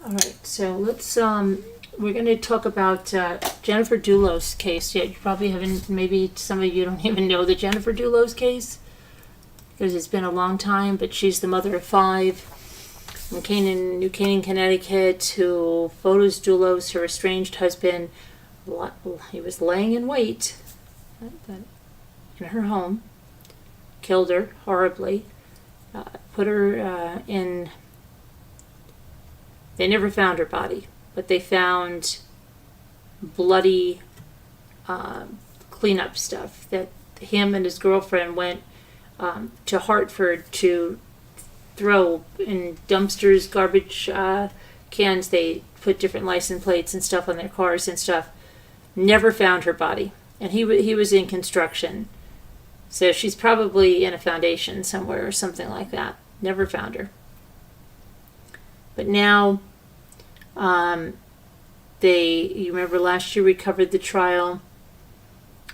All right, so let's we're going to talk about Jennifer Dulos' case. Yeah, you probably haven't. Maybe some of you don't even know the Jennifer Dulos case because it's been a long time. But she's the mother of 5 in New Canaan, Connecticut, who photos Dulos, her estranged husband. He was laying in wait in her home, killed her horribly, put her in. They never found her body, but they found bloody cleanup stuff that him and his girlfriend went to Hartford to throw in dumpsters, garbage cans. They put different license plates and stuff on their cars and stuff. Never found her body, and he was in construction, so she's probably in a foundation somewhere or something like that. Never found her. But now, you remember last year we covered the trial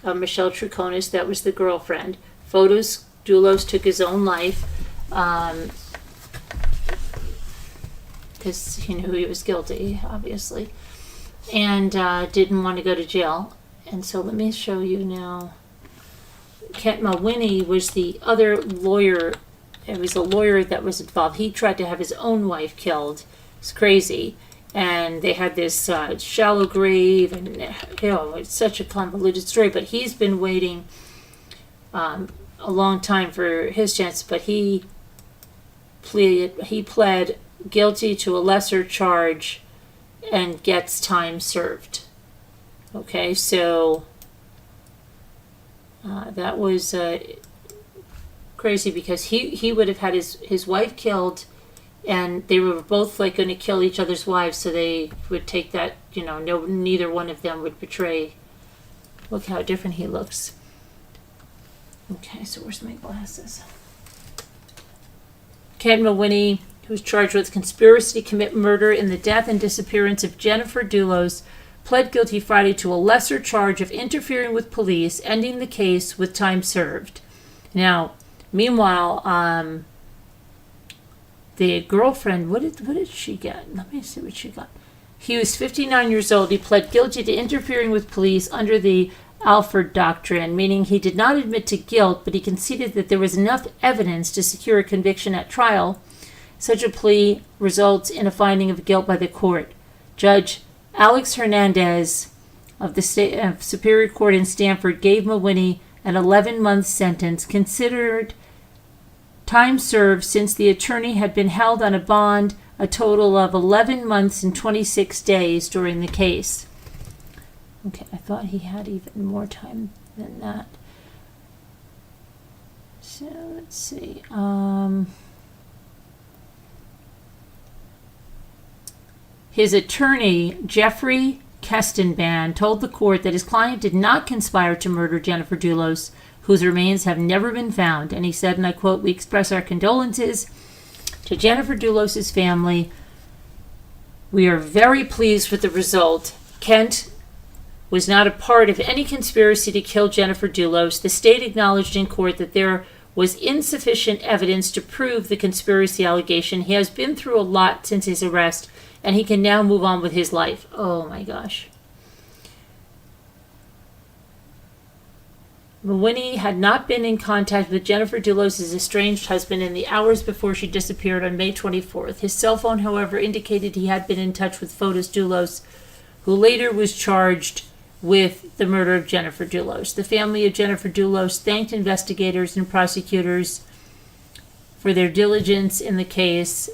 of Michelle Troconis. That was the girlfriend. Photos Dulos took his own life because he knew he was guilty, obviously, and didn't want to go to jail. And so let me show you now. Kent Mulwiney was the other lawyer. It was a lawyer that was involved. He tried to have his own wife killed. It's crazy. And they had this shallow grave, and it's such a convoluted story. But he's been waiting a long time for his chance. But he pled guilty to a lesser charge and gets time served. Okay, so that was crazy because he would have had his wife killed, and they were both like going to kill each other's wives, so they would take that, neither one of them would betray. Look how different he looks. Okay, so where's my glasses? Ken Mulwiney, who was charged with conspiracy to commit murder in the death and disappearance of Jennifer Dulos, pled guilty Friday to a lesser charge of interfering with police, ending the case with time served. Now, meanwhile, the girlfriend, what did she get? Let me see what she got. He was 59 years old. He pled guilty to interfering with police under the Alford Doctrine, meaning he did not admit to guilt, but he conceded that there was enough evidence to secure a conviction at trial. Such a plea results in a finding of guilt by the court. Judge Alex Hernandez of the State Superior Court in Stamford gave Mulwiney an 11-month sentence, considered time served since the attorney had been held on a bond a total of 11 months and 26 days during the case. Okay, I thought he had even more time than that. So let's see. His attorney, Jeffrey Kestenban, told the court that his client did not conspire to murder Jennifer Dulos, whose remains have never been found. And he said, and I quote, "We express our condolences to Jennifer Dulos' family. We are very pleased with the result. Kent was not a part of any conspiracy to kill Jennifer Dulos. The state acknowledged in court that there was insufficient evidence to prove the conspiracy allegation. He has been through a lot since his arrest, and he can now move on with his life." Oh my gosh. Mulwiney had not been in contact with Jennifer Dulos' estranged husband in the hours before she disappeared on May 24th. His cell phone, however, indicated he had been in touch with Fotis Dulos, who later was charged with the murder of Jennifer Dulos. The family of Jennifer Dulos thanked investigators and prosecutors for their diligence in the case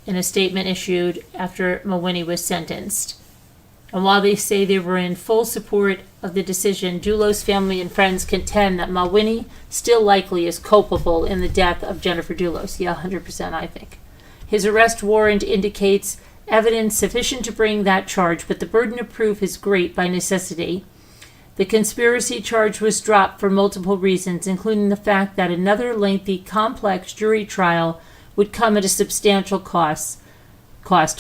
in a statement issued after Mulwiney was sentenced. And while they say they were in full support of the decision, Dulos' family and friends contend that Mulwiney still likely is culpable in the death of Jennifer Dulos. Yeah, 100% I think. His arrest warrant indicates evidence sufficient to bring that charge, but the burden of proof is great by necessity. The conspiracy charge was dropped for multiple reasons, including the fact that another lengthy, complex jury trial would come at a substantial cost,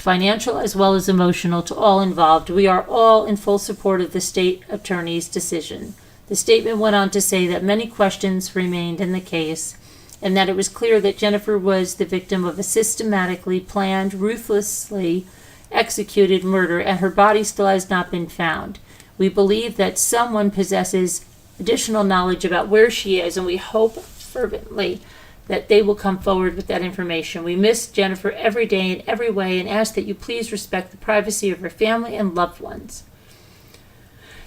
financial as well as emotional, to all involved. We are all in full support of the state attorney's decision. The statement went on to say that many questions remained in the case, and that it was clear that Jennifer was the victim of a systematically planned, ruthlessly executed murder, and her body still has not been found. We believe that someone possesses additional knowledge about where she is, and we hope fervently that they will come forward with that information. We miss Jennifer every day in every way and ask that you please respect the privacy of her family and loved ones.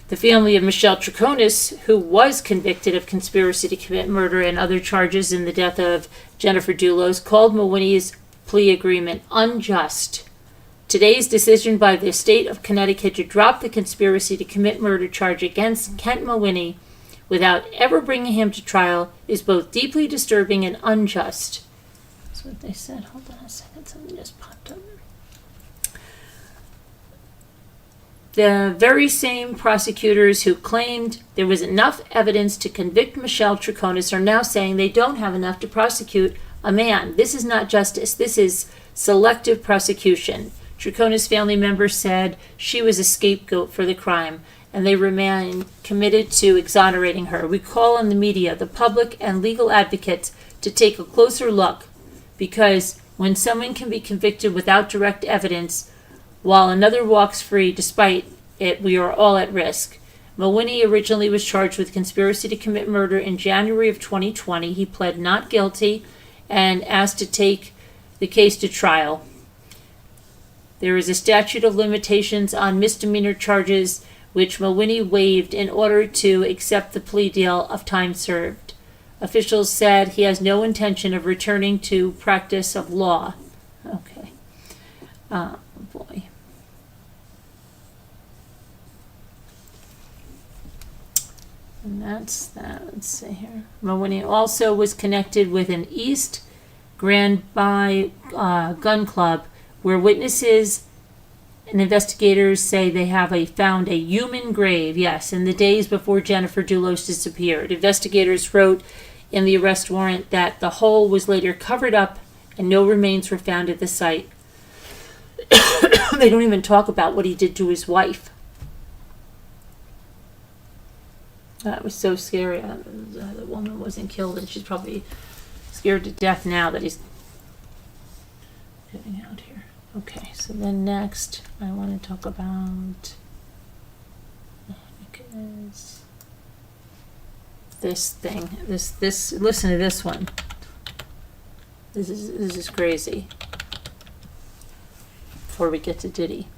The family of Michelle Troconis, who was convicted of conspiracy to commit murder and other charges in the death of Jennifer Dulos, called Mawhinney's plea agreement unjust. Today's decision by the state of Connecticut to drop the conspiracy to commit murder charge against Kent Mawhinney without ever bringing him to trial is both deeply disturbing and unjust. That's what they said. Hold on a second. Something just popped up. The very same prosecutors who claimed there was enough evidence to convict Michelle Troconis are now saying they don't have enough to prosecute a man. This is not justice. This is selective prosecution. Troconis family members said she was a scapegoat for the crime, and they remain committed to exonerating her. We call on the media, the public, and legal advocates to take a closer look, because when someone can be convicted without direct evidence, while another walks free despite it, we are all at risk. Mawhinney originally was charged with conspiracy to commit murder in January of 2020. He pled not guilty and asked to take the case to trial. There is a statute of limitations on misdemeanor charges, which Mawhinney waived in order to accept the plea deal of time served. Officials said he has no intention of returning to practice of law. Okay. Boy. And that's that. Let's see here. Mawhinney also was connected with an East Granby gun club, where witnesses and investigators say they have found a human grave, yes, in the days before Jennifer Dulos disappeared. Investigators wrote in the arrest warrant that the hole was later covered up and no remains were found at the site. They don't even talk about what he did to his wife. That was so scary. The woman wasn't killed, and she's probably scared to death now that he's getting out here. Okay, so then next I want to talk about this thing. This. Listen to this one. This is crazy. Before we get to Diddy.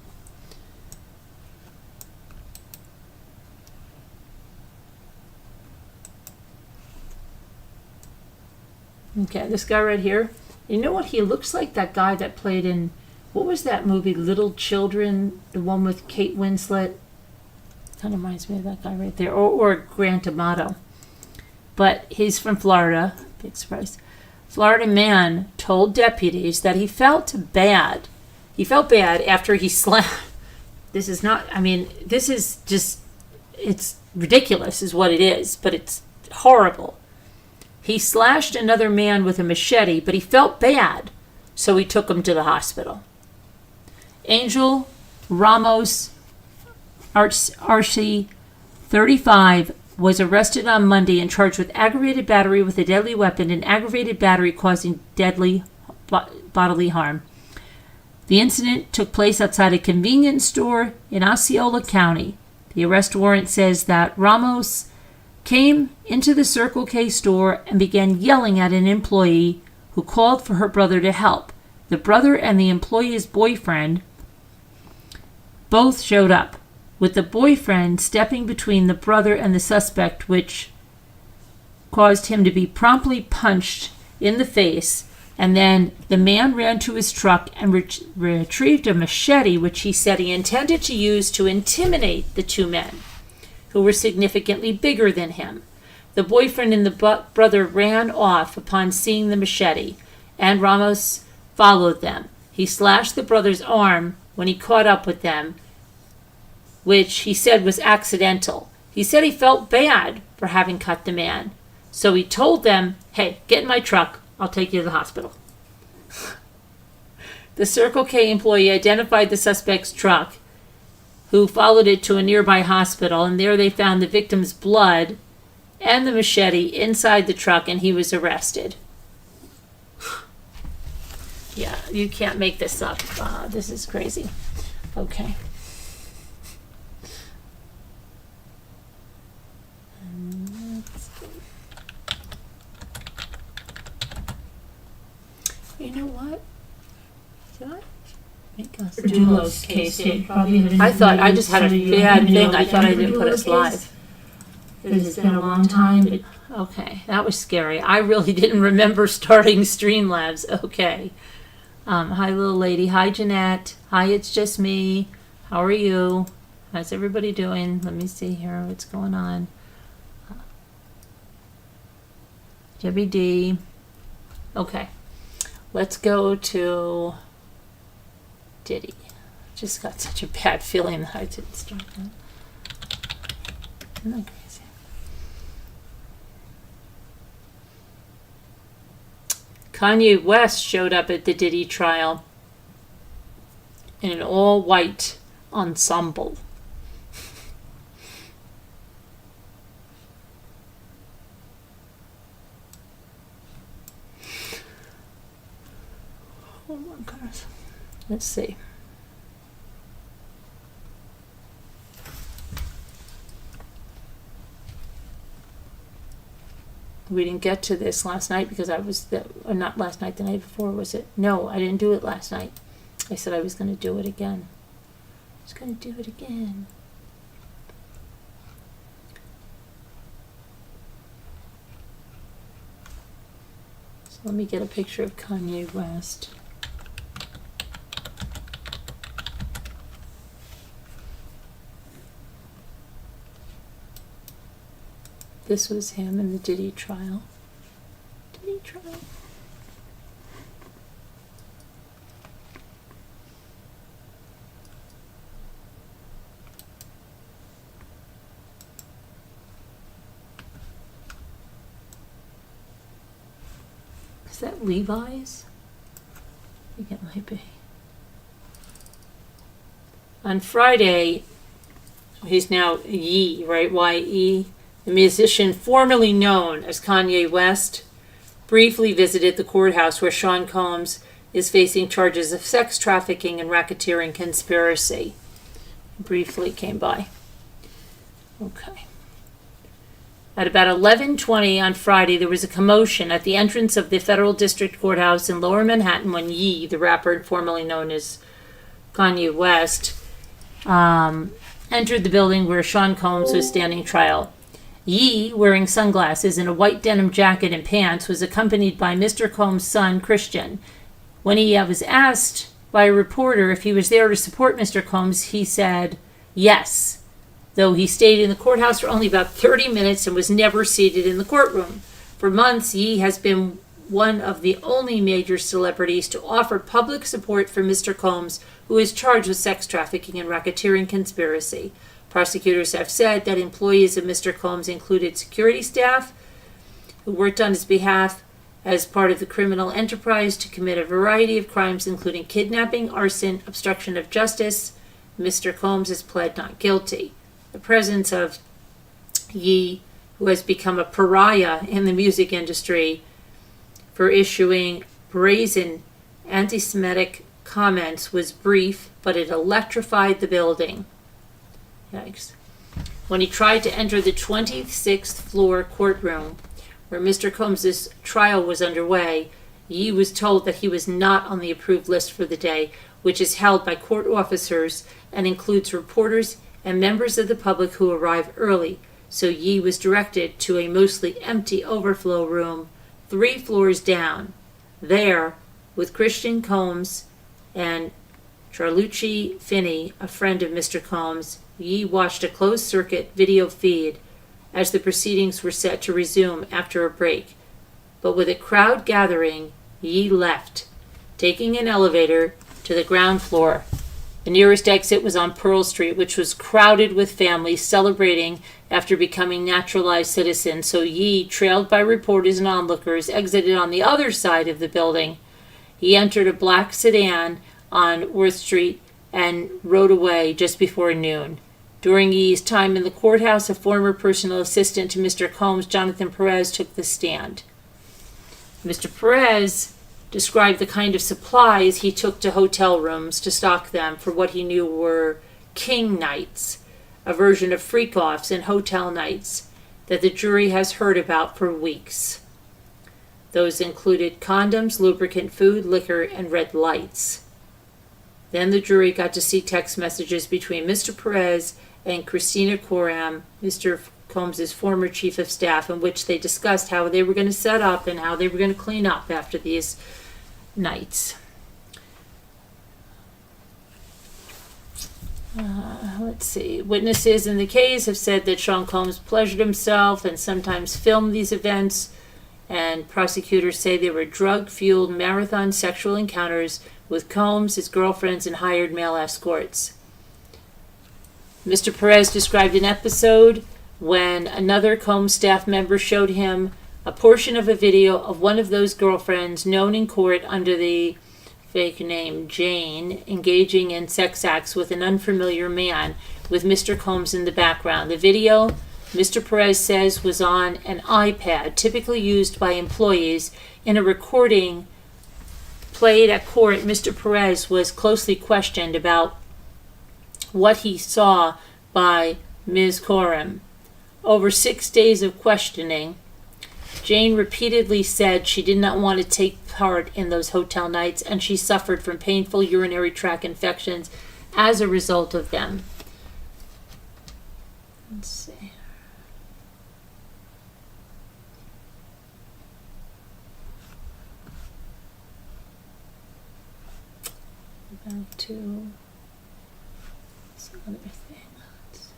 Okay, this guy right here. You know what he looks like? That guy that played in, what was that movie, Little Children? The one with Kate Winslet. Kind of reminds me of that guy right there. Or Grant Amato. But he's from Florida. Big surprise. Florida man told deputies that he felt bad. He felt bad after he slapped. This is not, I mean, this is just, it's ridiculous is what it is. But it's horrible. He slashed another man with a machete, but he felt bad, so he took him to the hospital. Angel Ramos Arce, 35, was arrested on Monday and charged with aggravated battery with a deadly weapon and aggravated battery causing deadly bodily harm. The incident took place outside a convenience store in Osceola County. The arrest warrant says that Ramos came into the Circle K store and began yelling at an employee who called for her brother to help. The brother and the employee's boyfriend both showed up, with the boyfriend stepping between the brother and the suspect, which caused him to be promptly punched in the face. And then the man ran to his truck and retrieved a machete, which he said he intended to use to intimidate the two men, who were significantly bigger than him. The boyfriend and the brother ran off upon seeing the machete, and Ramos followed them. He slashed the brother's arm when he caught up with them, which he said was accidental. He said he felt bad for having cut the man, so he told them, "Hey, get in my truck, I'll take you to the hospital." The Circle K employee identified the suspect's truck, who followed it to a nearby hospital, and there they found the victim's blood and the machete inside the truck, and he was arrested. Yeah, you can't make this up. This is crazy. Okay. You know what? Did I make us Dulos case, yeah, probably. I thought I just had a bad thing. I thought I didn't put us live. Because it's been a long time. Okay, that was scary. I really didn't remember starting Streamlabs. Okay. Hi, little lady. Hi, Jeanette. Hi, it's just me. How are you? How's everybody doing? Let me see here what's going on. Debbie D. Okay. Let's go to Diddy. Just got such a bad feeling that I didn't start that. Isn't that crazy? Kanye West showed up at the Diddy trial in an all-white ensemble. Oh my gosh. Let's see. We didn't get to this last night because I was, not last night, the night before, was it? No, I didn't do it last night. I said I was going to do it again. I was going to do it again. So let me get a picture of Kanye West. This was him in the Diddy trial. Diddy trial. Is that Levi's? I think it might be. On Friday, he's now Ye, right? Y-E. The musician formerly known as Kanye West briefly visited the courthouse where Sean Combs is facing charges of sex trafficking and racketeering conspiracy. Briefly came by. Okay. At about 11:20 on Friday, there was a commotion at the entrance of the Federal District Courthouse in Lower Manhattan when Ye, the rapper formerly known as Kanye West, entered the building where Sean Combs was standing trial. Ye, wearing sunglasses and a white denim jacket and pants, was accompanied by Mr. Combs' son, Christian. When he was asked by a reporter if he was there to support Mr. Combs, he said yes, though he stayed in the courthouse for only about 30 minutes and was never seated in the courtroom. For months, Ye has been one of the only major celebrities to offer public support for Mr. Combs, who is charged with sex trafficking and racketeering conspiracy. Prosecutors have said that employees of Mr. Combs included security staff who worked on his behalf as part of the criminal enterprise to commit a variety of crimes, including kidnapping, arson, obstruction of justice. Mr. Combs has pled not guilty. The presence of Ye, who has become a pariah in the music industry for issuing brazen anti-Semitic comments, was brief, but it electrified the building. Yikes. When he tried to enter the 26th floor courtroom where Mr. Combs' trial was underway, Ye was told that he was not on the approved list for the day, which is held by court officers and includes reporters and members of the public who arrive early. So Ye was directed to a mostly empty overflow room 3 floors down. There, with Christian Combs and Charlucci Finney, a friend of Mr. Combs, Ye watched a closed-circuit video feed as the proceedings were set to resume after a break. But with a crowd gathering, Ye left, taking an elevator to the ground floor. The nearest exit was on Pearl Street, which was crowded with families celebrating after becoming naturalized citizens. So Ye, trailed by reporters and onlookers, exited on the other side of the building. He entered a black sedan on Worth Street and rode away just before noon. During Ye's time in the courthouse, a former personal assistant to Mr. Combs, Jonathan Perez, took the stand. Mr. Perez described the kind of supplies he took to hotel rooms to stock them for what he knew were king nights, a version of freak-offs and hotel nights that the jury has heard about for weeks. Those included condoms, lubricant, food, liquor, and red lights. Then the jury got to see text messages between Mr. Perez and Christina Coram, Mr. Combs' former chief of staff, in which they discussed how they were going to set up and how they were going to clean up after these nights. Let's see. Witnesses in the case have said that Sean Combs pleasured himself and sometimes filmed these events, and prosecutors say they were drug-fueled marathon sexual encounters with Combs, his girlfriends, and hired male escorts. Mr. Perez described an episode when another Combs staff member showed him a portion of a video of one of those girlfriends known in court under the fake name Jane engaging in sex acts with an unfamiliar man with Mr. Combs in the background. The video, Mr. Perez says, was on an iPad typically used by employees. In a recording played at court, Mr. Perez was closely questioned about what he saw by Ms. Coram. Over 6 days of questioning, Jane repeatedly said she did not want to take part in those hotel nights, and she suffered from painful urinary tract infections as a result of them. Let's see. Back to some other thing. Let's see.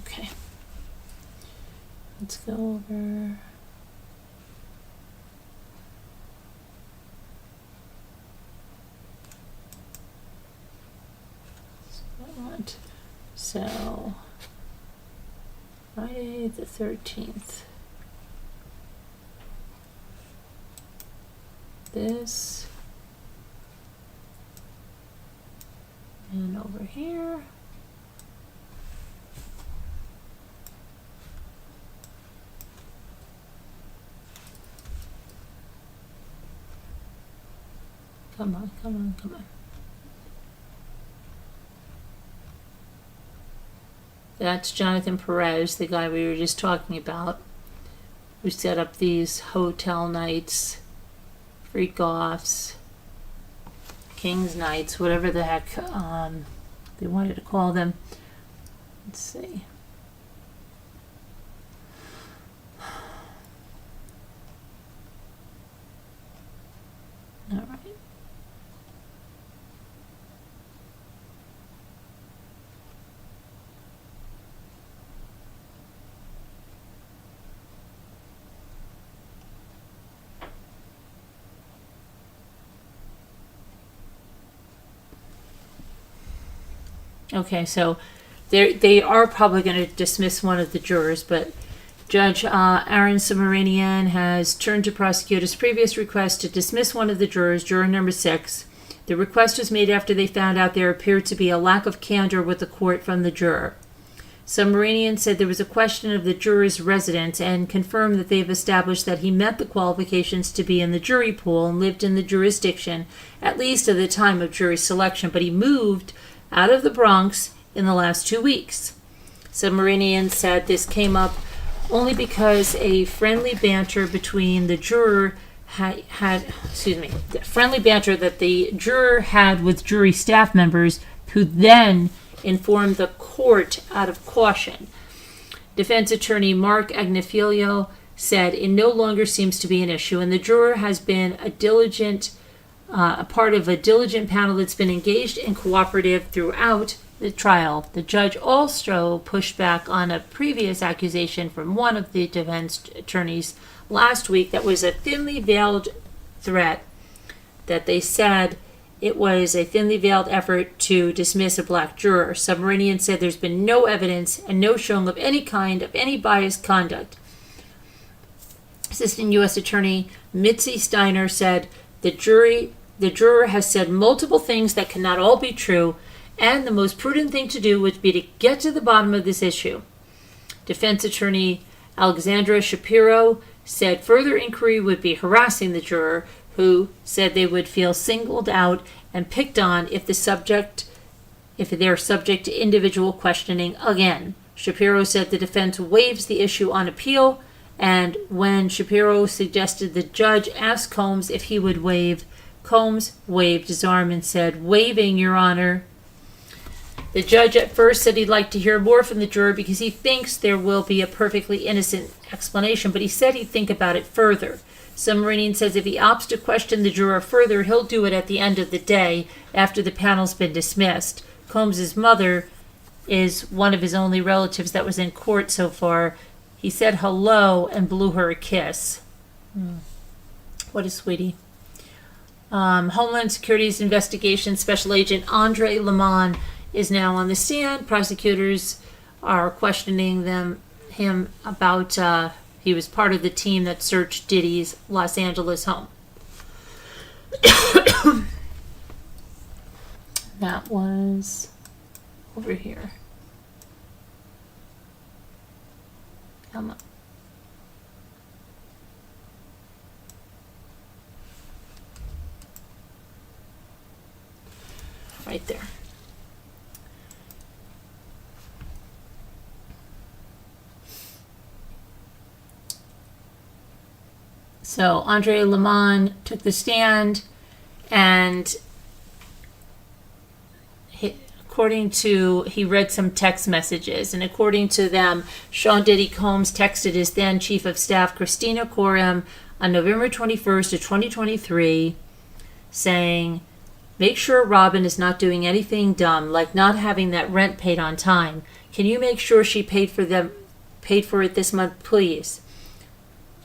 Okay. Let's go over. So, Friday the 13th. This. And over here. Come on, come on, come on. That's Jonathan Perez, the guy we were just talking about, who set up these hotel nights, freak-offs, king's nights, whatever the heck they wanted to call them. Let's see. All right. Okay, so they are probably going to dismiss one of the jurors, but Judge Aaron Subramanian has turned to prosecute his previous request to dismiss one of the jurors, juror number 6. The request was made after they found out there appeared to be a lack of candor with the court from the juror. Subramanian said there was a question of the juror's residence and confirmed that they've established that he met the qualifications to be in the jury pool and lived in the jurisdiction, at least at the time of jury selection, but he moved out of the Bronx in the last 2 weeks. Subramanian said this came up only because a friendly banter between the juror the friendly banter that the juror had with jury staff members, who then informed the court out of caution. Defense attorney Mark Agnifilio said it no longer seems to be an issue, and the juror has been a part of a diligent panel that's been engaged and cooperative throughout the trial. The judge also pushed back on a previous accusation from one of the defense attorneys last week that was a thinly veiled threat, that they said it was a thinly veiled effort to dismiss a black juror. Subramanian said there's been no evidence and no showing of any kind of any biased conduct. He Assistant U.S. Attorney Mitzi Steiner said the juror has said multiple things that cannot all be true, and the most prudent thing to do would be to get to the bottom of this issue. Defense Attorney Alexandra Shapiro said further inquiry would be harassing the juror, who said they would feel singled out and picked on if they're subject to individual questioning again. Shapiro said the defense waives the issue on appeal, and when Shapiro suggested the judge ask Combs if he would waive, Combs waved his arm and said, "Waiving, Your Honor." The judge at first said he'd like to hear more from the juror because he thinks there will be a perfectly innocent explanation, but he said he'd think about it further. Submarinian says if he opts to question the juror further, he'll do it at the end of the day after the panel's been dismissed. Combs' mother is one of his only relatives that was in court so far. He said hello and blew her a kiss. What a sweetie. Homeland Security's investigation special agent Andre Lemon is now on the stand. Prosecutors are questioning him about he was part of the team that searched Diddy's Los Angeles home. That was over here. Come on. Right there. So Andre Lemon took the stand, and he read some text messages, and according to them, Sean Diddy Combs texted his then Chief of Staff, Christina Coram, on November 21st of 2023, saying, "Make sure Robin is not doing anything dumb, like not having that rent paid on time. Can you make sure she paid for it this month, please?"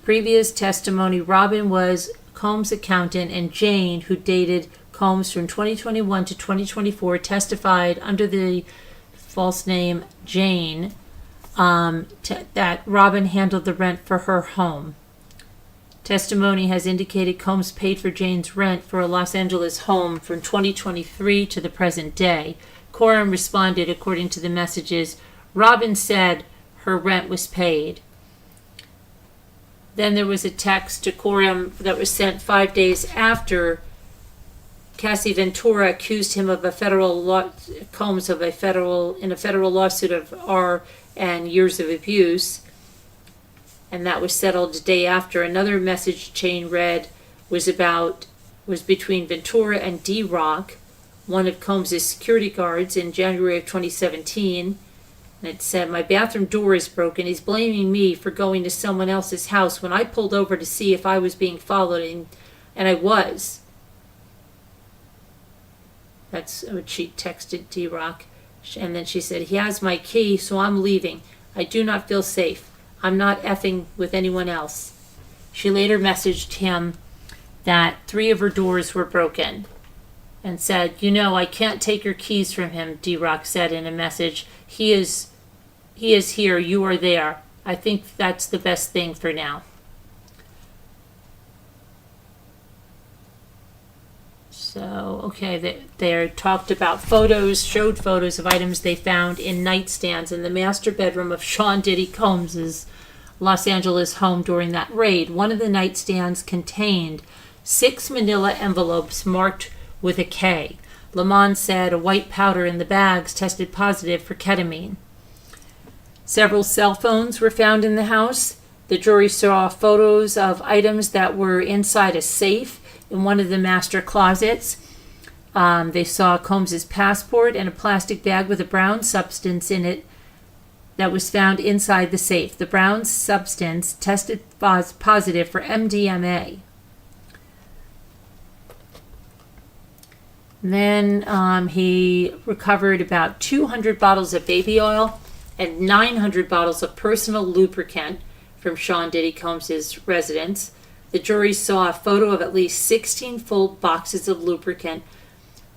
Previous testimony, Robin was Combs' accountant, and Jane, who dated Combs from 2021 to 2024, testified under the false name Jane that Robin handled the rent for her home. Testimony has indicated Combs paid for Jane's rent for a Los Angeles home from 2023 to the present day. Coram responded, according to the messages, Robin said her rent was paid. Then there was a text to Coram that was sent 5 days after Cassie Ventura accused him of Combs of a federal lawsuit of R and years of abuse, and that was settled the day after. Another message chain read was between Ventura and D-Rock, one of Combs' security guards, in January of 2017. And it said, "My bathroom door is broken. He's blaming me for going to someone else's house when I pulled over to see if I was being followed, and I was." That's what she texted D-Rock. And then she said, "He has my key, so I'm leaving. I do not feel safe. I'm not effing with anyone else." She later messaged him that 3 of her doors were broken and said, "I can't take your keys from him," D-Rock said in a message. He is here. You are there. I think that's the best thing for now." So, okay, they talked about showed photos of items they found in nightstands in the master bedroom of Sean Diddy Combs' Los Angeles home during that raid. One of the nightstands contained 6 manila envelopes marked with a K. Lemon said a white powder in the bags tested positive for ketamine. Several cell phones were found in the house. The jury saw photos of items that were inside a safe in one of the master closets. They saw Combs' passport and a plastic bag with a brown substance in it that was found inside the safe. The brown substance tested positive for MDMA. Then he recovered about 200 bottles of baby oil and 900 bottles of personal lubricant from Sean Diddy Combs' residence. The jury saw a photo of at least 16 full boxes of lubricant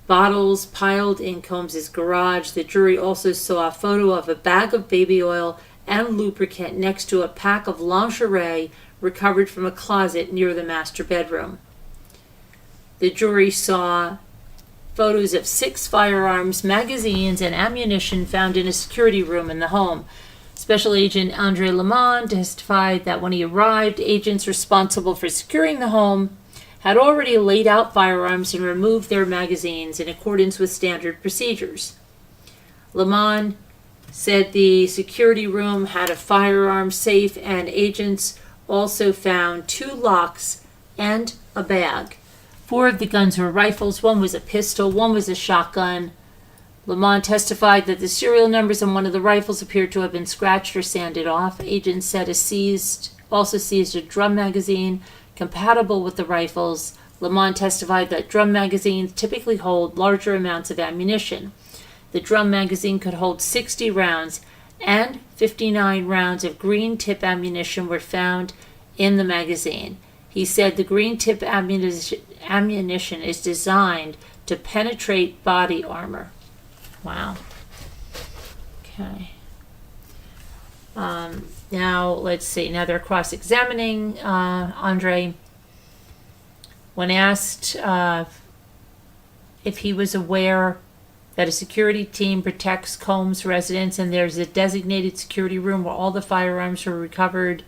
bottles piled in Combs' garage. The jury also saw a photo of a bag of baby oil and lubricant next to a pack of lingerie recovered from a closet near the master bedroom. The jury saw photos of 6 firearms, magazines, and ammunition found in a security room in the home. Special Agent Andre Lemond testified that when he arrived, agents responsible for securing the home had already laid out firearms and removed their magazines in accordance with standard procedures. Lemond said the security room had a firearm safe, and agents also found 2 locks and a bag. 4 of the guns were rifles, 1 was a pistol, 1 was a shotgun. Lemond testified that the serial numbers on one of the rifles appeared to have been scratched or sanded off. Agents said also seized a drum magazine compatible with the rifles. Lemond testified that drum magazines typically hold larger amounts of ammunition. The drum magazine could hold 60 rounds, and 59 rounds of green tip ammunition were found in the magazine. He said the green tip ammunition is designed to penetrate body armor. Wow. Okay. Now, let's see. Now they're cross-examining Andre. When asked if he was aware that a security team protects Combs' residence and there's a designated security room where all the firearms were recovered,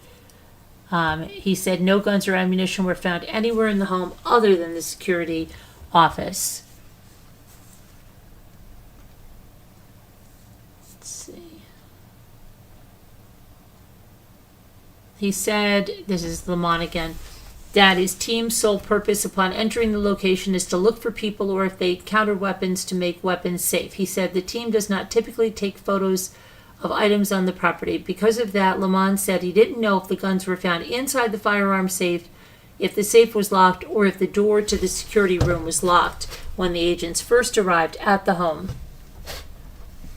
he said no guns or ammunition were found anywhere in the home other than the security office. Let's see. He said, this is Lemond again, that his team's sole purpose upon entering the location is to look for people or if they encounter weapons to make weapons safe. He said the team does not typically take photos of items on the property. Because of that, Lemond said he didn't know if the guns were found inside the firearm safe, if the safe was locked, or if the door to the security room was locked when the agents first arrived at the home.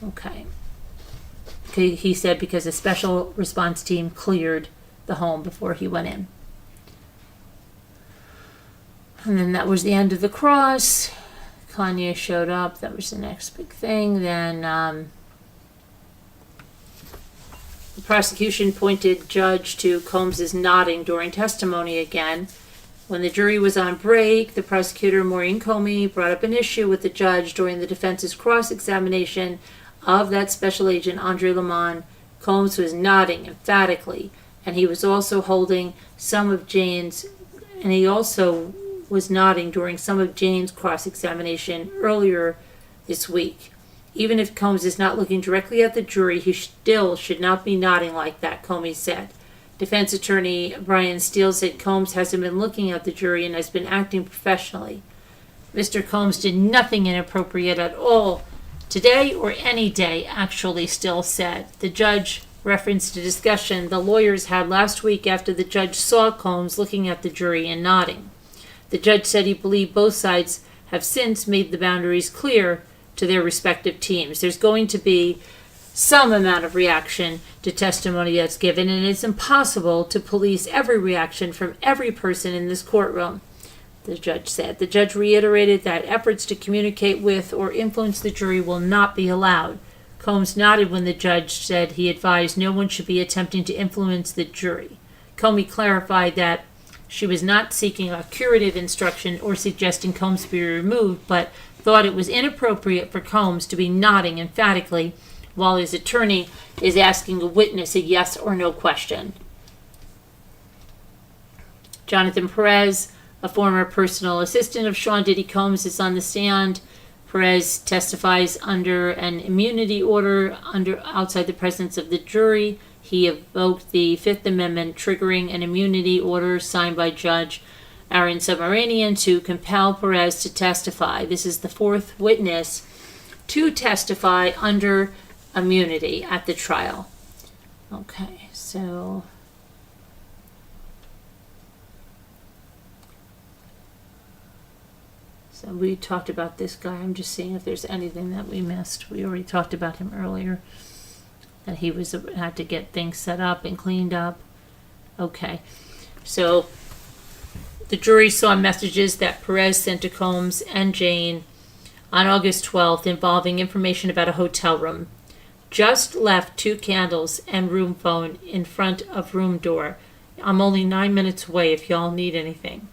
Okay. He said because a special response team cleared the home before he went in. And then that was the end of the cross. Kanye showed up. That was the next big thing. Then the prosecution pointed judge to Combs' nodding during testimony again. When the jury was on break, the prosecutor, Maureen Comey, brought up an issue with the judge during the defense's cross-examination of that special agent, Andre Lemond. Combs was nodding emphatically, and he was also holding some of Jane's, and he also was nodding during some of Jane's cross-examination earlier this week. Even if Combs is not looking directly at the jury, he still should not be nodding like that, Comey said. Defense attorney Brian Steele said Combs hasn't been looking at the jury and has been acting professionally. Mr. Combs did nothing inappropriate at all today or any day, actually, Steele said. The judge referenced a discussion the lawyers had last week after the judge saw Combs looking at the jury and nodding. The judge said he believed both sides have since made the boundaries clear to their respective teams. There's going to be some amount of reaction to testimony that's given, and it's impossible to police every reaction from every person in this courtroom, the judge said. The judge reiterated that efforts to communicate with or influence the jury will not be allowed. Combs nodded when the judge said he advised no one should be attempting to influence the jury. Comey clarified that she was not seeking a curative instruction or suggesting Combs be removed, but thought it was inappropriate for Combs to be nodding emphatically while his attorney is asking a witness a yes or no question. Jonathan Perez, a former personal assistant of Sean Diddy Combs, is on the stand. Perez testifies under an immunity order outside the presence of the jury. He evoked the Fifth Amendment, triggering an immunity order signed by Judge Aaron Submaranian to compel Perez to testify. This is the 4th witness to testify under immunity at the trial. Okay, so we talked about this guy. I'm just seeing if there's anything that we missed. We already talked about him earlier, that he had to get things set up and cleaned up. Okay, so the jury saw messages that Perez sent to Combs and Jane on August 12th involving information about a hotel room. Just left 2 candles and room phone in front of room door. I'm only 9 minutes away if y'all need anything.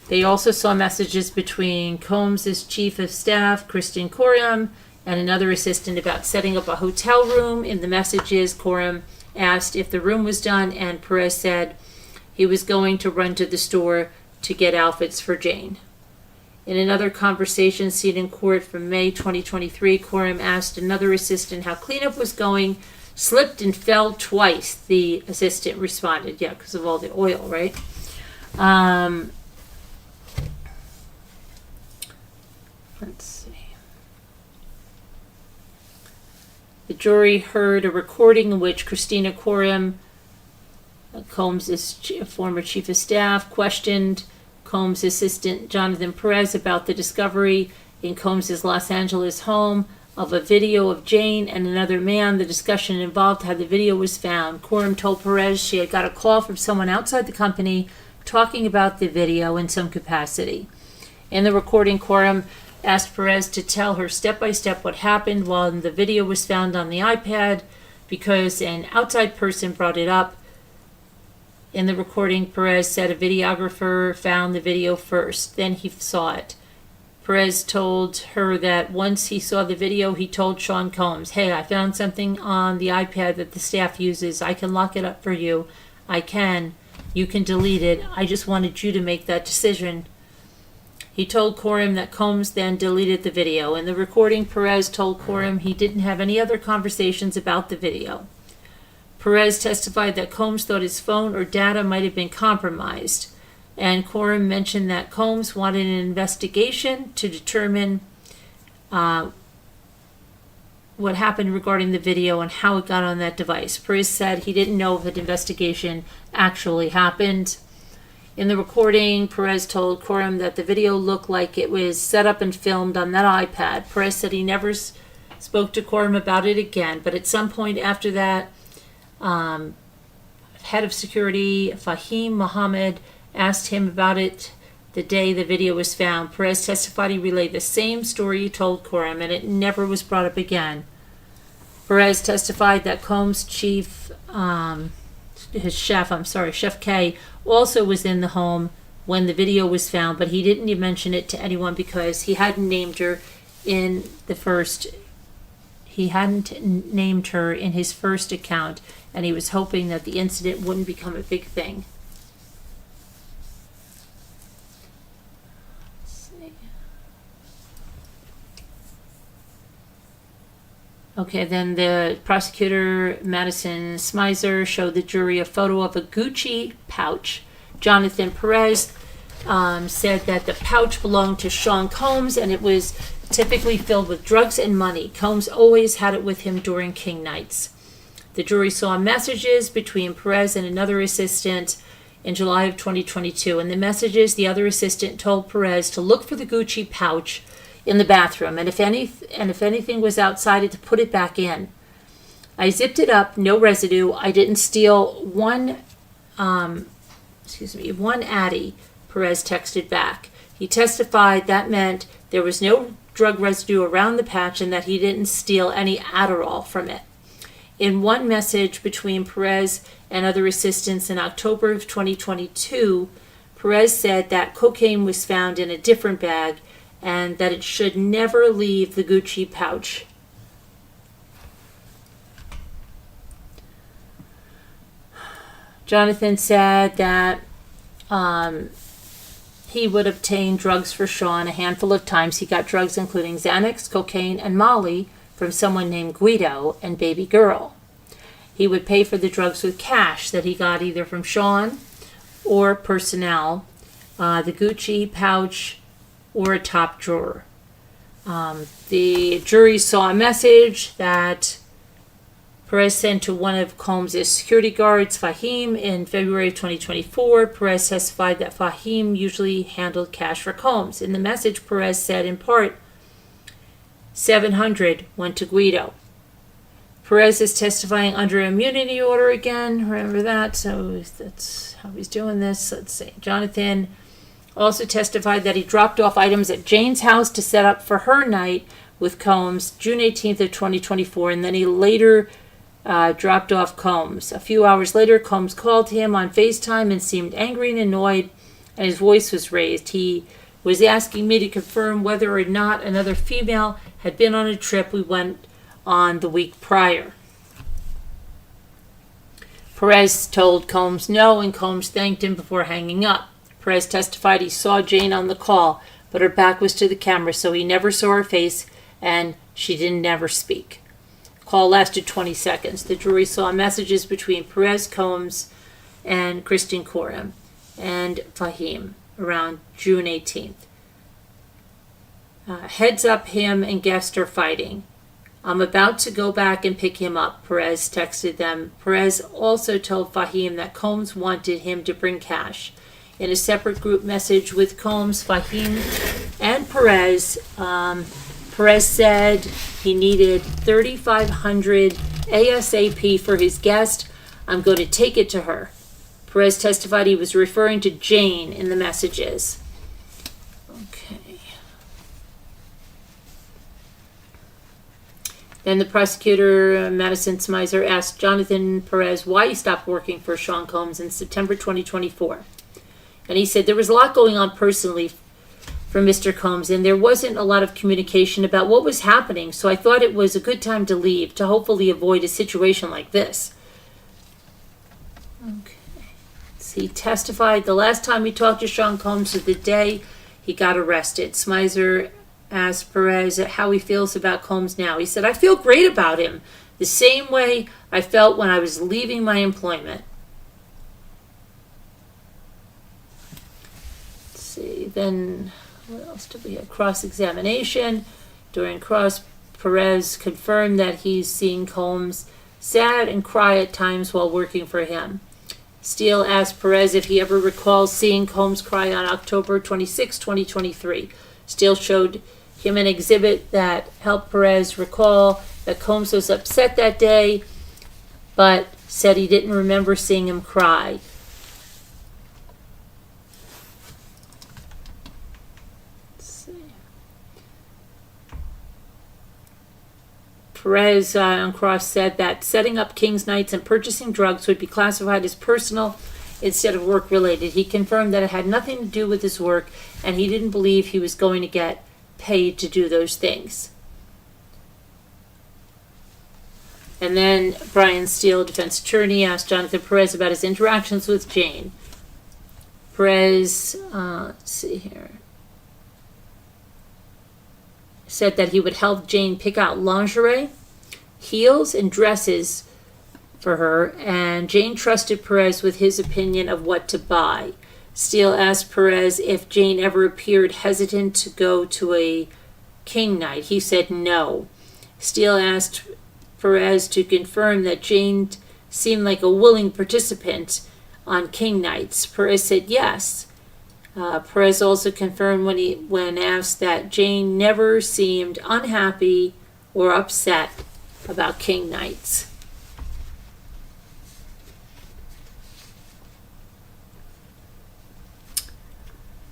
They also saw messages between Combs' chief of staff, Christine Coram, and another assistant about setting up a hotel room. In the messages, Coram asked if the room was done, and Perez said he was going to run to the store to get outfits for Jane. In another conversation seen in court from May 2023, Coram asked another assistant how cleanup was going. Slipped and fell twice, the assistant responded. Yeah, because of all the oil, right? Let's see. The jury heard a recording in which Christina Coram, Combs' former chief of staff, questioned Combs' assistant Jonathan Perez about the discovery in Combs' Los Angeles home of a video of Jane and another man. The discussion involved how the video was found. Coram told Perez she had got a call from someone outside the company talking about the video in some capacity. In the recording, Coram asked Perez to tell her step by step what happened while the video was found on the iPad because an outside person brought it up. In the recording, Perez said a videographer found the video first, then he saw it. Perez told her that once he saw the video, he told Sean Combs, "Hey, I found something on the iPad that the staff uses. I can lock it up for you. I can. You can delete it. I just wanted you to make that decision." He told Coram that Combs then deleted the video. In the recording, Perez told Coram he didn't have any other conversations about the video. Perez testified that Combs thought his phone or data might have been compromised, and Coram mentioned that Combs wanted an investigation to determine what happened regarding the video and how it got on that device. Perez said he didn't know if an investigation actually happened. In the recording, Perez told Coram that the video looked like it was set up and filmed on that iPad. Perez said he never spoke to Coram about it again, but at some point after that, head of security Fahim Mohammed asked him about it the day the video was found. Perez testified he relayed the same story he told Coram, and it never was brought up again. Perez testified that Combs' Chef K, also was in the home when the video was found, but he didn't even mention it to anyone because he hadn't named her in his first account, and he was hoping that the incident wouldn't become a big thing. Okay, then the prosecutor, Madison Smizer, showed the jury a photo of a Gucci pouch. Jonathan Perez said that the pouch belonged to Sean Combs, and it was typically filled with drugs and money. Combs always had it with him during King nights. The jury saw messages between Perez and another assistant in July of 2022. In the messages, the other assistant told Perez to look for the Gucci pouch in the bathroom, and if anything was outside it, to put it back in. I zipped it up, no residue. I didn't steal one Addy, Perez texted back. He testified that meant there was no drug residue around the patch and that he didn't steal any Adderall from it. In one message between Perez and other assistants in October of 2022, Perez said that cocaine was found in a different bag and that it should never leave the Gucci pouch. Jonathan said that he would obtain drugs for Sean a handful of times. He got drugs including Xanax, cocaine, and Molly from someone named Guido and Baby Girl. He would pay for the drugs with cash that he got either from Sean or personnel, the Gucci pouch, or a top drawer. The jury saw a message that Perez sent to one of Combs' security guards, Fahim, in February of 2024. Perez testified that Fahim usually handled cash for Combs. In the message, Perez said in part, 700 went to Guido. Perez is testifying under immunity order again. Remember that? So that's how he's doing this. Let's see. Jonathan also testified that he dropped off items at Jane's house to set up for her night with Combs June 18th of 2024, and then he later dropped off Combs. A few hours later, Combs called him on FaceTime and seemed angry and annoyed, and his voice was raised. He was asking me to confirm whether or not another female had been on a trip we went on the week prior. Perez told Combs no, and Combs thanked him before hanging up. Perez testified he saw Jane on the call, but her back was to the camera, so he never saw her face, and she didn't never speak. The call lasted 20 seconds. The jury saw messages between Perez, Combs, and Kristen Coram and Fahim around June 18th. Heads up, him and guest are fighting. I'm about to go back and pick him up, Perez texted them. Perez also told Fahim that Combs wanted him to bring cash. In a separate group message with Combs, Fahim, and Perez, Perez said he needed $3,500 ASAP for his guest. I'm going to take it to her. Perez testified he was referring to Jane in the messages. Okay. Then the prosecutor, Madison Smizer, asked Jonathan Perez why he stopped working for Sean Combs in September 2024. And he said there was a lot going on personally for Mr. Combs, and there wasn't a lot of communication about what was happening, so I thought it was a good time to leave to hopefully avoid a situation like this. Okay. So he testified the last time he talked to Sean Combs was the day he got arrested. Smizer asked Perez how he feels about Combs now. He said, I feel great about him, the same way I felt when I was leaving my employment. Let's see, then what else do we have? Cross-examination. During cross, Perez confirmed that he's seen Combs sad and cry at times while working for him. Steele asked Perez if he ever recalls seeing Combs cry on October 26, 2023. Steele showed him an exhibit that helped Perez recall that Combs was upset that day, but said he didn't remember seeing him cry. Perez on cross said that setting up King's Nights and purchasing drugs would be classified as personal instead of work-related. He confirmed that it had nothing to do with his work, and he didn't believe he was going to get paid to do those things. And then Brian Steele, defense attorney, asked Jonathan Perez about his interactions with Jane. Perez, let's see here, said that he would help Jane pick out lingerie, heels, and dresses for her, and Jane trusted Perez with his opinion of what to buy. Steele asked Perez if Jane ever appeared hesitant to go to a King Night. He said no. Steele asked Perez to confirm that Jane seemed like a willing participant on King Nights. Perez said yes. Perez also confirmed when asked that Jane never seemed unhappy or upset about King Nights.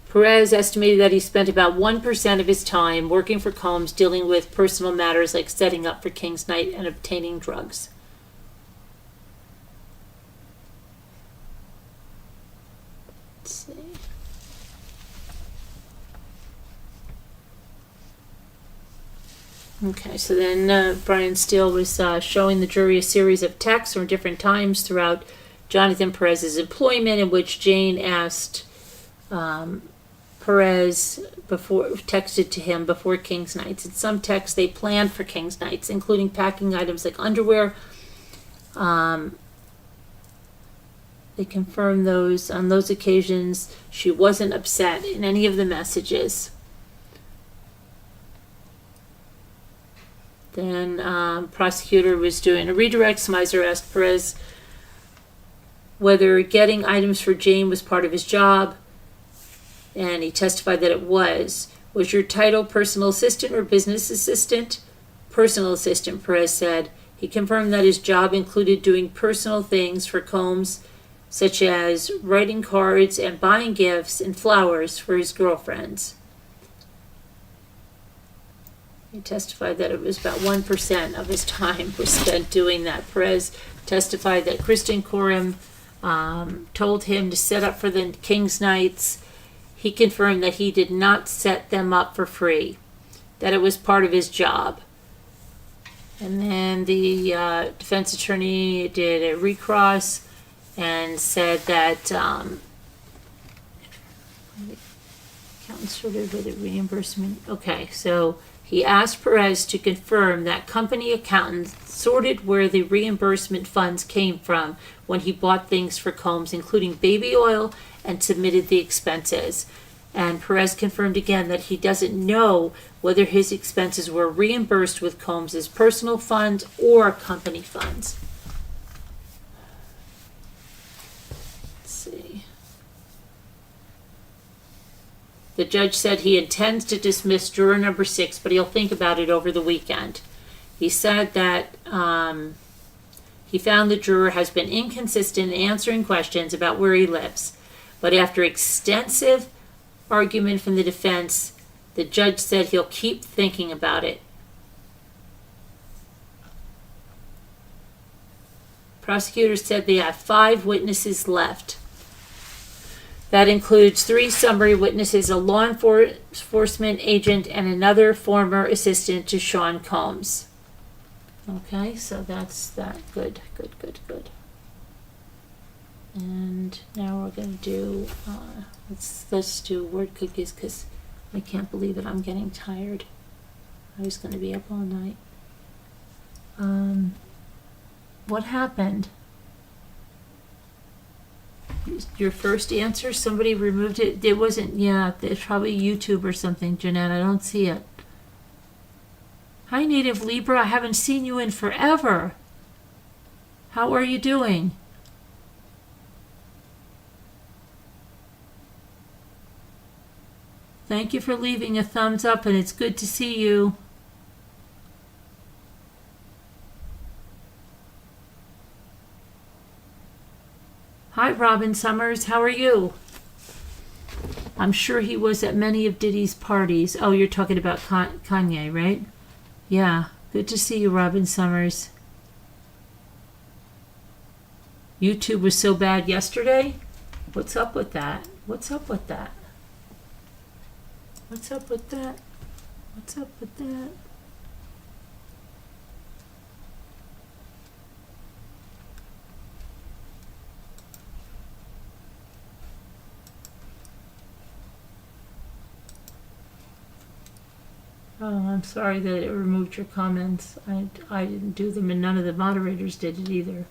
Perez estimated that he spent about 1% of his time working for Combs dealing with personal matters like setting up for King's Night and obtaining drugs. Let's see. Okay, so then Brian Steele was showing the jury a series of texts from different times throughout Jonathan Perez's employment in which Jane asked Perez texted to him before King's Nights. In some texts, they planned for King's Nights, including packing items like underwear. They confirmed those on those occasions. She wasn't upset in any of the messages. Then prosecutor was doing a redirect. Smizer asked Perez whether getting items for Jane was part of his job, and he testified that it was. Was your title personal assistant or business assistant? Personal assistant, Perez said. He confirmed that his job included doing personal things for Combs, such as writing cards and buying gifts and flowers for his girlfriends. He testified that it was about 1% of his time was spent doing that. Perez testified that Kristen Coram told him to set up for the King's Knights. He confirmed that he did not set them up for free, that it was part of his job. And then the defense attorney did a recross and said that accountant sorted with a reimbursement. Okay, so he asked Perez to confirm that company accountants sorted where the reimbursement funds came from when he bought things for Combs, including baby oil, and submitted the expenses. And Perez confirmed again that he doesn't know whether his expenses were reimbursed with Combs' personal funds or company funds. Let's see. The judge said he intends to dismiss juror number 6, but he'll think about it over the weekend. He said that he found the juror has been inconsistent in answering questions about where he lives. But after extensive argument from the defense, the judge said he'll keep thinking about it. Prosecutors said they have 5 witnesses left. That includes 3 summary witnesses, a law enforcement agent, and another former assistant to Sean Combs. Okay, so that's that. Good. And now we're going to do, let's do word cookies, because I can't believe it. I'm getting tired. I was going to be up all night. What happened? Your first answer, somebody removed it. It wasn't, yeah, it's probably YouTube or something, Jeanette. I don't see it. Hi, Native Libra. I haven't seen you in forever. How are you doing? Thank you for leaving a thumbs up, and it's good to see you. Hi, Robin Summers. How are you? I'm sure he was at many of Diddy's parties. Oh, you're talking about Kanye, right? Yeah. Good to see you, Robin Summers. YouTube was so bad yesterday? What's up with that? What's up with that? What's up with that? What's up with that? Oh, I'm sorry that it removed your comments. I didn't do them, and none of the moderators did it either.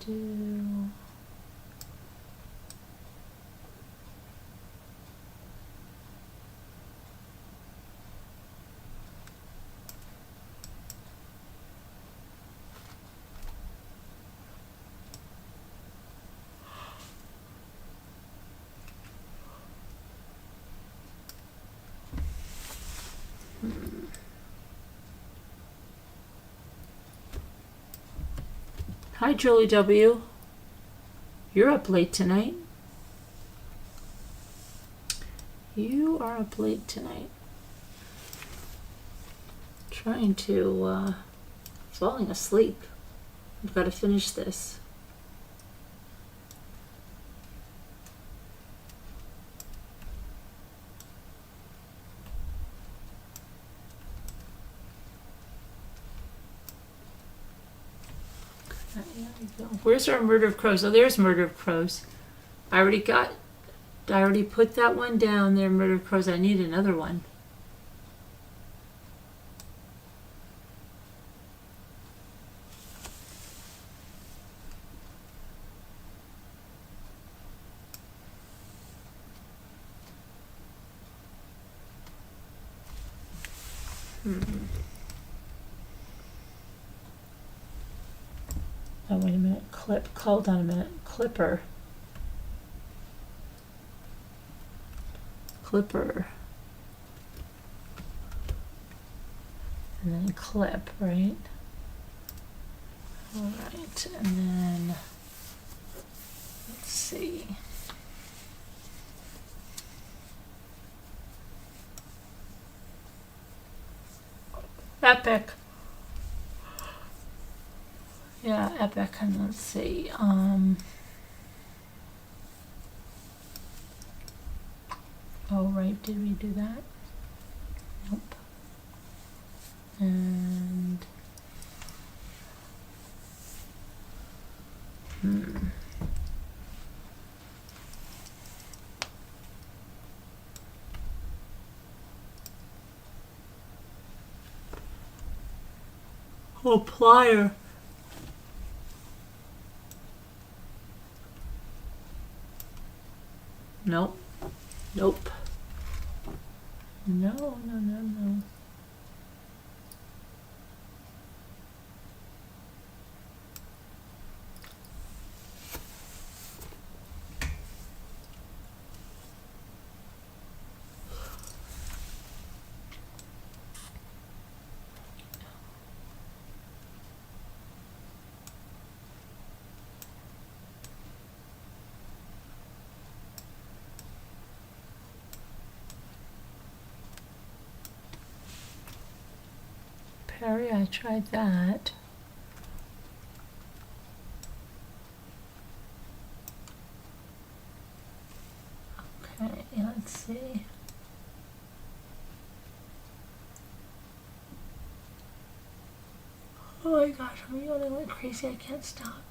Do Hi, Julie W. You're up late tonight. You are up late tonight. Trying to, falling asleep. I've got to finish this. There we go. Where's our Murder of Crows? Oh, there's Murder of Crows. I already put that one down there, Murder of Crows. I need another one. Oh, wait a minute. Hold on a minute. Clipper. And then clip, right? All right, and then let's see. Epic. Yeah, epic. And let's see. Oh, right. Did we do that? Nope. And oh, plier. Nope. Nope. No. Perry, I tried that. Okay, let's see. Oh my gosh, I'm yawning like crazy. I can't stop.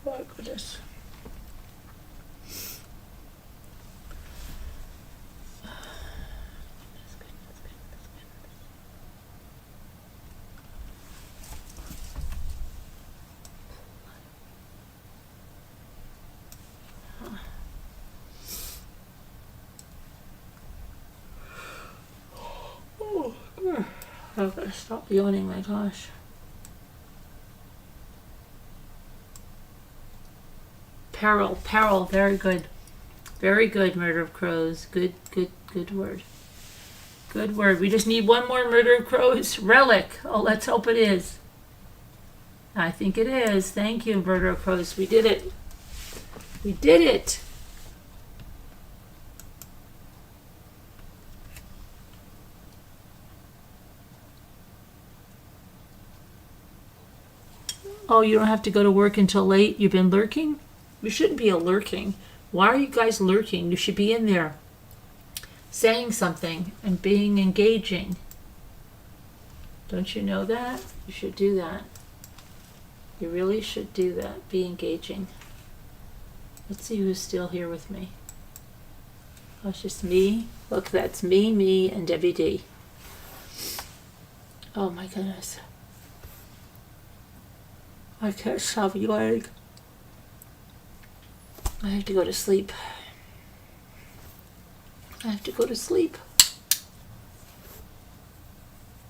Oh my goodness. I've got to stop yawning, my gosh. Peril, very good. Very good, Murder of Crows. Good word. Good word. We just need one more Murder of Crows. Relic. Oh, let's hope it is. I think it is. Thank you, Murder of Crows. We did it. We did it. Oh, you don't have to go to work until late? You've been lurking? You shouldn't be lurking. Why are you guys lurking? You should be in there saying something and being engaging. Don't you know that? You should do that. You really should do that. Be engaging. Let's see who's still here with me. Oh, it's just me. Look, that's me, and Debbie D. Oh my goodness. I can't stop yawning. I have to go to sleep.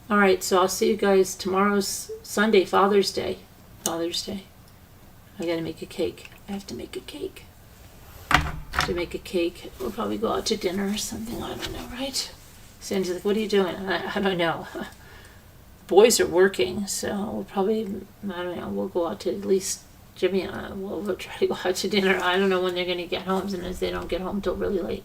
All right, so I'll see you guys tomorrow's Sunday, Father's Day. I gotta make a cake. I have to make a cake. We'll probably go out to dinner or something. I don't know, right? Sandy's like, what are you doing? I don't know. Boys are working, so we'll probably, I don't know, we'll go out to at least Jimmy and I, we'll try to go out to dinner. I don't know when they're going to get home, and as they don't get home till really late,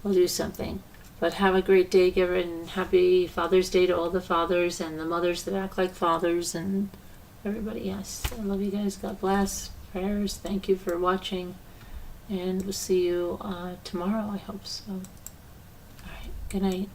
we'll do something. But have a great day, and happy Father's Day to all the fathers and the mothers that act like fathers and everybody. Yes, I love you guys. God bless. Prayers. Thank you for watching, and we'll see you tomorrow, I hope so. All right, good night.